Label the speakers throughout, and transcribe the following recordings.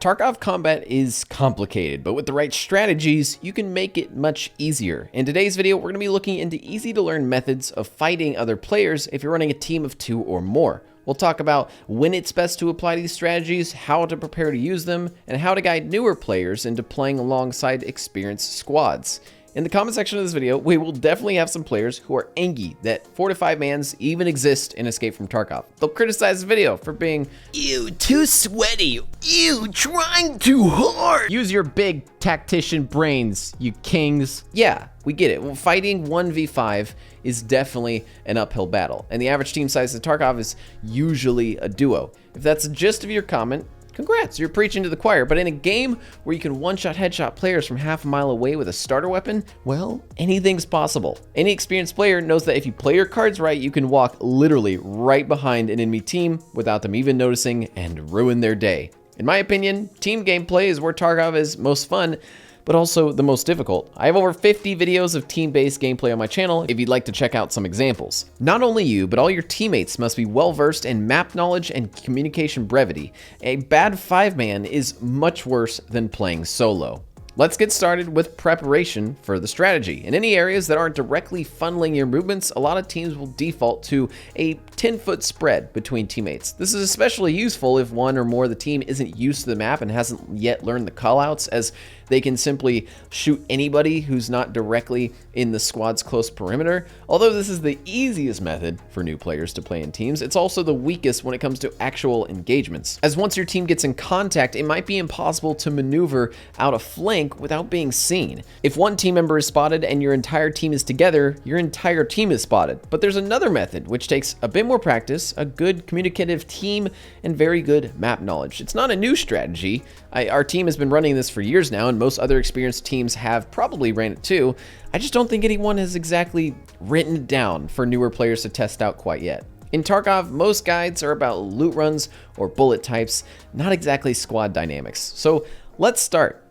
Speaker 1: Tarkov combat is complicated, but with the right strategies, you can make it much easier. In today's video, we're going to be looking into easy to learn methods of fighting other players if you're running a team of 2 or more. We'll talk about when it's best to apply these strategies, how to prepare to use them, and how to guide newer players into playing alongside experienced squads. In the comment section of this video, we will definitely have some players who are angry that 4 to 5 mans even exist in Escape from Tarkov. They'll criticize the video for being, ew, too sweaty, ew, trying too hard. Use your big tactician brains, you kings. Yeah, we get it. Well, fighting 1v5 is definitely an uphill battle, and the average team size in Tarkov is usually a duo. If that's the gist of your comment, congrats, you're preaching to the choir. But in a game where you can one-shot headshot players from half a mile away with a starter weapon, well, anything's possible. Any experienced player knows that if you play your cards right, you can walk literally right behind an enemy team without them even noticing and ruin their day. In my opinion, team gameplay is where Tarkov is most fun, but also the most difficult. I have over 50 videos of team-based gameplay on my channel if you'd like to check out some examples. Not only you, but all your teammates must be well-versed in map knowledge and communication brevity. A bad 5-man is much worse than playing solo. Let's get started with preparation for the strategy. In any areas that aren't directly funneling your movements, a lot of teams will default to a 10-foot spread between teammates. This is especially useful if one or more of the team isn't used to the map and hasn't yet learned the callouts, as they can simply shoot anybody who's not directly in the squad's close perimeter. Although this is the easiest method for new players to play in teams, it's also the weakest when it comes to actual engagements, as once your team gets in contact, it might be impossible to maneuver out a flank without being seen. If one team member is spotted and your entire team is together, your entire team is spotted. But there's another method which takes a bit more practice, a good communicative team, and very good map knowledge. It's not a new strategy. Our team has been running this for years now, and most other experienced teams have probably ran it too. I just don't think anyone has exactly written it down for newer players to test out quite yet. In Tarkov, most guides are about loot runs or bullet types, not exactly squad dynamics. So let's start.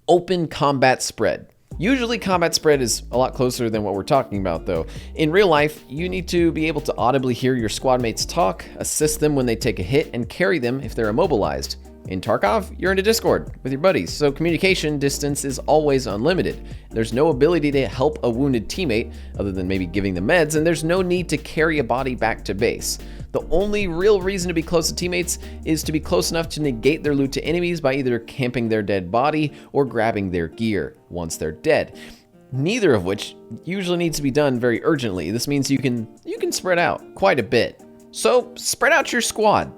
Speaker 1: Open combat spread. Usually combat spread is a lot closer than what we're talking about though. In real life, you need to be able to audibly hear your squad mates talk, assist them when they take a hit, and carry them if they're immobilized. In Tarkov, you're in a Discord with your buddies, so communication distance is always unlimited. There's no ability to help a wounded teammate other than maybe giving them meds, and there's no need to carry a body back to base. The only real reason to be close to teammates is to be close enough to negate their loot to enemies by either camping their dead body or grabbing their gear once they're dead. Neither of which usually needs to be done very urgently. This means you can spread out quite a bit. So spread out your squad.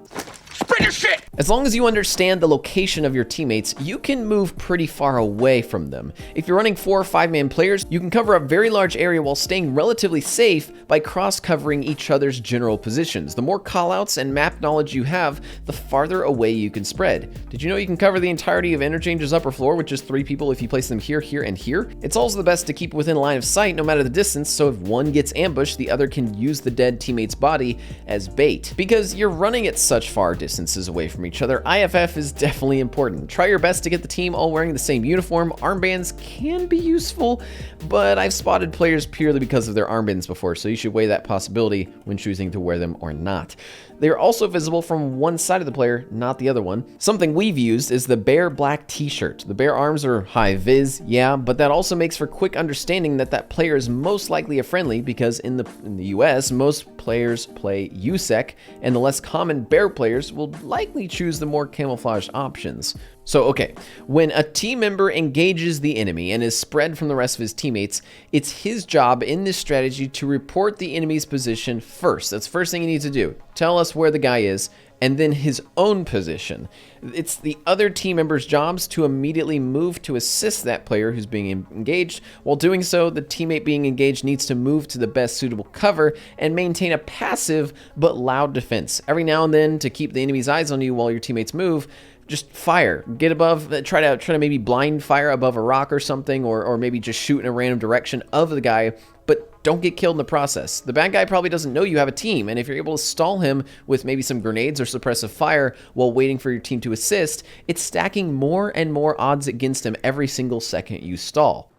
Speaker 1: Spread your shit! As long as you understand the location of your teammates, you can move pretty far away from them. If you're running 4 or 5-man players, you can cover a very large area while staying relatively safe by cross-covering each other's general positions. The more callouts and map knowledge you have, the farther away you can spread. Did you know you can cover the entirety of Interchange's upper floor with just 3 people if you place them here, here, and here? It's also the best to keep within line of sight no matter the distance, so if one gets ambushed, the other can use the dead teammate's body as bait. Because you're running at such far distances away from each other, IFF is definitely important. Try your best to get the team all wearing the same uniform. Armbands can be useful, but I've spotted players purely because of their armbands before, so you should weigh that possibility when choosing to wear them or not. They are also visible from one side of the player, not the other one. Something we've used is the bare black t-shirt. The bare arms are high vis, yeah, but that also makes for quick understanding that that player is most likely a friendly, because in the US, most players play USEC, and the less common bare players will likely choose the more camouflage options. So, okay, when a team member engages the enemy and is spread from the rest of his teammates, it's his job in this strategy to report the enemy's position first. That's the first thing you need to do. Tell us where the guy is, and then his own position. It's the other team members' jobs to immediately move to assist that player who's being engaged. While doing so, the teammate being engaged needs to move to the best suitable cover and maintain a passive but loud defense. Every now and then, to keep the enemy's eyes on you while your teammates move, just fire. Get above, try to maybe blind fire above a rock or something, or maybe just shoot in a random direction of the guy, but don't get killed in the process. The bad guy probably doesn't know you have a team, and if you're able to stall him with maybe some grenades or suppressive fire while waiting for your team to assist, it's stacking more and more odds against him every single second you stall.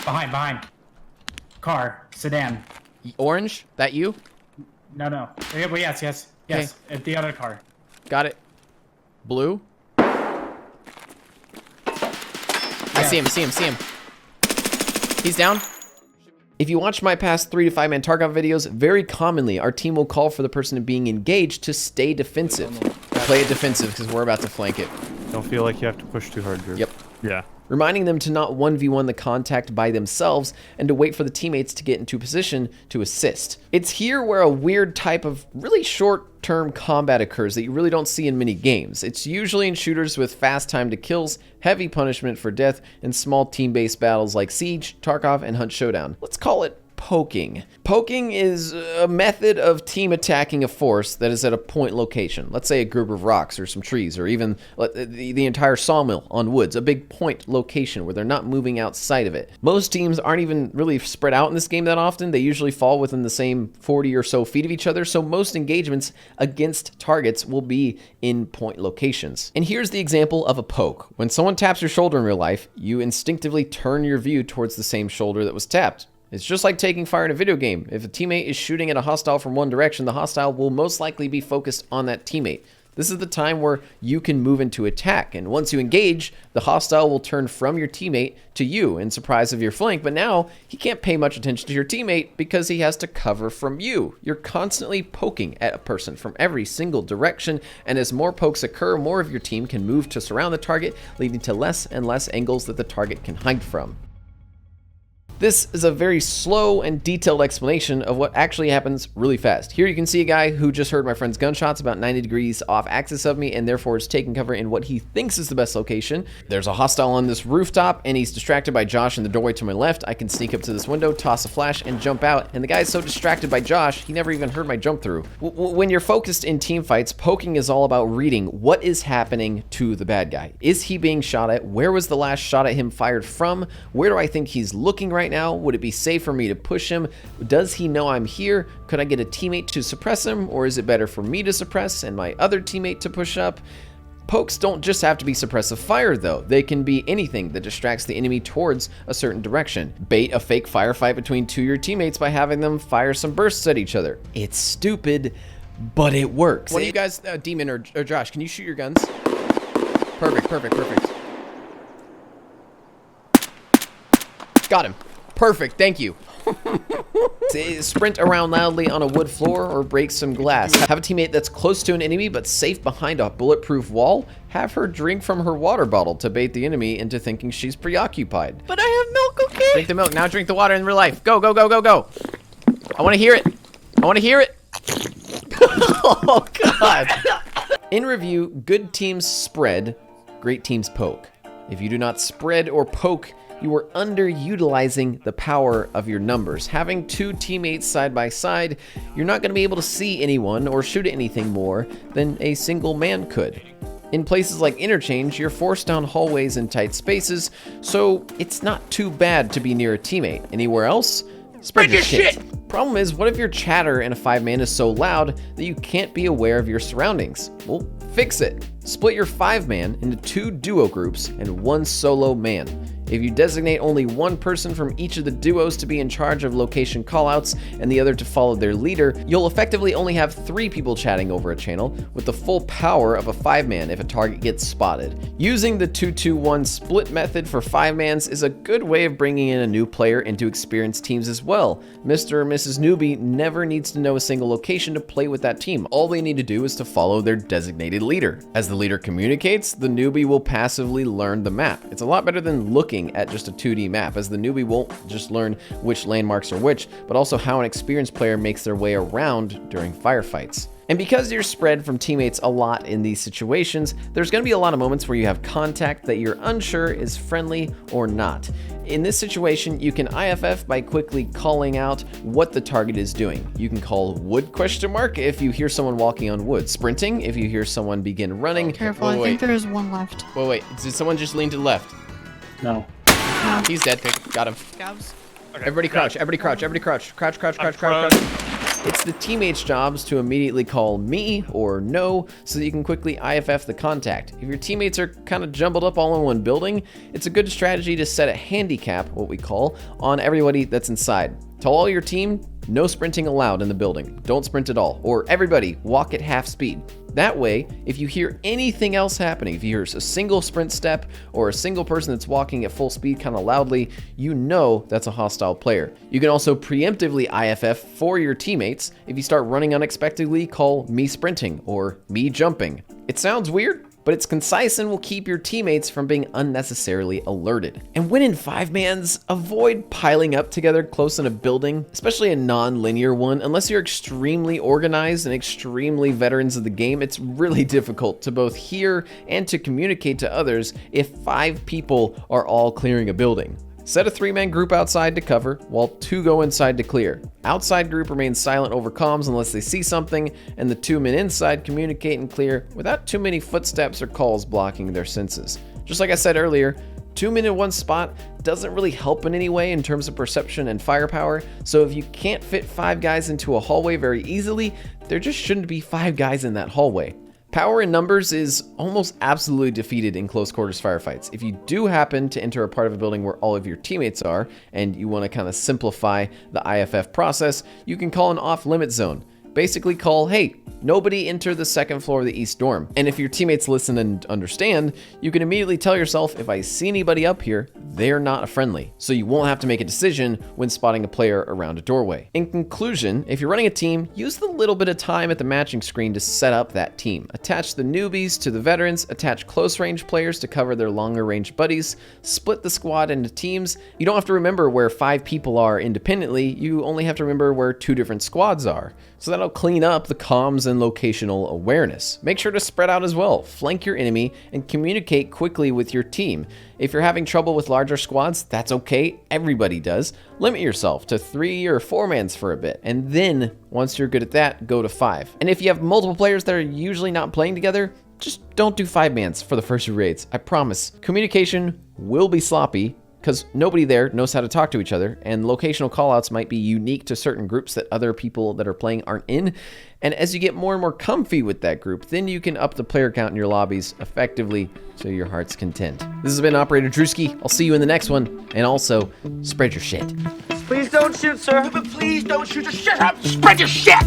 Speaker 2: Behind. Car, sedan.
Speaker 1: Orange, that you?
Speaker 2: No. Well, yes. At the other car.
Speaker 1: Got it. Blue. I see him. He's down. If you watch my past 3 to 5 man Tarkov videos, very commonly our team will call for the person being engaged to stay defensive. Play it defensive because we're about to flank it.
Speaker 3: Don't feel like you have to push too hard, Drew.
Speaker 1: Yep.
Speaker 3: Yeah.
Speaker 1: Reminding them to not 1v1 the contact by themselves and to wait for the teammates to get into position to assist. It's here where a weird type of really short-term combat occurs that you really don't see in many games. It's usually in shooters with fast time to kills, heavy punishment for death, and small team-based battles like Siege, Tarkov, and Hunt Showdown. Let's call it poking. Poking is a method of team attacking a force that is at a point location. Let's say a group of rocks or some trees or even the entire sawmill on woods, a big point location where they're not moving outside of it. Most teams aren't even really spread out in this game that often. They usually fall within the same 40 or so feet of each other, so most engagements against targets will be in point locations. And here's the example of a poke. When someone taps your shoulder in real life, you instinctively turn your view towards the same shoulder that was tapped. It's just like taking fire in a video game. If a teammate is shooting at a hostile from one direction, the hostile will most likely be focused on that teammate. This is the time where you can move into attack, and once you engage, the hostile will turn from your teammate to you in surprise of your flank, but now he can't pay much attention to your teammate because he has to cover from you. You're constantly poking at a person from every single direction, and as more pokes occur, more of your team can move to surround the target, leading to less and less angles that the target can hide from. This is a very slow and detailed explanation of what actually happens really fast. Here you can see a guy who just heard my friend's gunshots about 90 degrees off axis of me and therefore is taking cover in what he thinks is the best location. There's a hostile on this rooftop and he's distracted by Josh in the doorway to my left. I can sneak up to this window, toss a flash, and jump out. And the guy's so distracted by Josh, he never even heard my jump through. When you're focused in team fights, poking is all about reading what is happening to the bad guy. Is he being shot at? Where was the last shot at him fired from? Where do I think he's looking right now? Would it be safe for me to push him? Does he know I'm here? Could I get a teammate to suppress him? Or is it better for me to suppress and my other teammate to push up? Pokes don't just have to be suppressive fire though. They can be anything that distracts the enemy towards a certain direction. Bait a fake firefight between two of your teammates by having them fire some bursts at each other. It's stupid, but it works. What do you guys, Demon or Josh, can you shoot your guns? Perfect. Got him. Perfect, thank you. Sprint around loudly on a wood floor or break some glass. Have a teammate that's close to an enemy but safe behind a bulletproof wall. Have her drink from her water bottle to bait the enemy into thinking she's preoccupied. But I have milk, okay? Drink the milk, now drink the water in real life. Go. I wanna hear it. Oh, God. In review, good teams spread, great teams poke. If you do not spread or poke, you are underutilizing the power of your numbers. Having two teammates side by side, you're not going to be able to see anyone or shoot at anything more than a single man could. In places like interchange, you're forced down hallways and tight spaces, so it's not too bad to be near a teammate. Anywhere else? Spread your shit. Problem is, what if your chatter in a 5-man is so loud that you can't be aware of your surroundings? Well, fix it. Split your 5-man into 2 duo groups and 1 solo man. If you designate only one person from each of the duos to be in charge of location callouts and the other to follow their leader, you'll effectively only have 3 people chatting over a channel with the full power of a 5-man if a target gets spotted. Using the 2-2-1 split method for 5-mans is a good way of bringing in a new player into experienced teams as well. Mr. or Mrs. Newbie never needs to know a single location to play with that team. All they need to do is to follow their designated leader. As the leader communicates, the newbie will passively learn the map. It's a lot better than looking at just a 2D map, as the newbie won't just learn which landmarks are which, but also how an experienced player makes their way around during firefights. And because you're spread from teammates a lot in these situations, there's going to be a lot of moments where you have contact that you're unsure is friendly or not. In this situation, you can IFF by quickly calling out what the target is doing. You can call wood ? If you hear someone walking on wood. Sprinting if you hear someone begin running.
Speaker 4: Careful, I think there is one left.
Speaker 1: Wait, did someone just lean to the left?
Speaker 2: No.
Speaker 1: He's dead. Got him.
Speaker 4: Scabs.
Speaker 1: Okay, everybody crouch. Crouch. It's the teammates' jobs to immediately call me or no so that you can quickly IFF the contact. If your teammates are kind of jumbled up all in one building, it's a good strategy to set a handicap, what we call, on everybody that's inside. Tell all your team, no sprinting allowed in the building. Don't sprint at all. Or everybody, walk at half speed. That way, if you hear anything else happening, if you hear a single sprint step or a single person that's walking at full speed kind of loudly, you know that's a hostile player. You can also preemptively IFF for your teammates. If you start running unexpectedly, call me sprinting or me jumping. It sounds weird, but it's concise and will keep your teammates from being unnecessarily alerted. And when in 5-mans, avoid piling up together close in a building, especially a non-linear one. Unless you're extremely organized and extremely veterans of the game, it's really difficult to both hear and to communicate to others if 5 people are all clearing a building. Set a 3-man group outside to cover, while 2 go inside to clear. Outside group remains silent over comms unless they see something, and the 2 men inside communicate and clear without too many footsteps or calls blocking their senses. Just like I said earlier, 2 men in one spot doesn't really help in any way in terms of perception and firepower, so if you can't fit 5 guys into a hallway very easily, there just shouldn't be 5 guys in that hallway. Power in numbers is almost absolutely defeated in close quarters firefights. If you do happen to enter a part of a building where all of your teammates are, and you want to kind of simplify the IFF process, you can call an off-limit zone. Basically call, hey, nobody enter the 2nd floor of the east dorm. And if your teammates listen and understand, you can immediately tell yourself, if I see anybody up here, they're not a friendly. So you won't have to make a decision when spotting a player around a doorway. In conclusion, if you're running a team, use the little bit of time at the matching screen to set up that team. Attach the newbies to the veterans, attach close range players to cover their longer range buddies, split the squad into teams. You don't have to remember where 5 people are independently, you only have to remember where 2 different squads are. So that'll clean up the comms and locational awareness. Make sure to spread out as well, flank your enemy, and communicate quickly with your team. If you're having trouble with larger squads, that's okay, everybody does. Limit yourself to 3 or 4-mans for a bit, and then, once you're good at that, go to 5. And if you have multiple players that are usually not playing together, just don't do 5-mans for the first few raids, I promise. Communication will be sloppy, because nobody there knows how to talk to each other, and locational callouts might be unique to certain groups that other people that are playing aren't in. And as you get more and more comfy with that group, then you can up the player count in your lobbies effectively to your heart's content. This has been Operator Drewski. I'll see you in the next one, and also, spread your shit.
Speaker 5: Please don't shoot, sir. But please don't shoot. Just shut up. Spread your shit.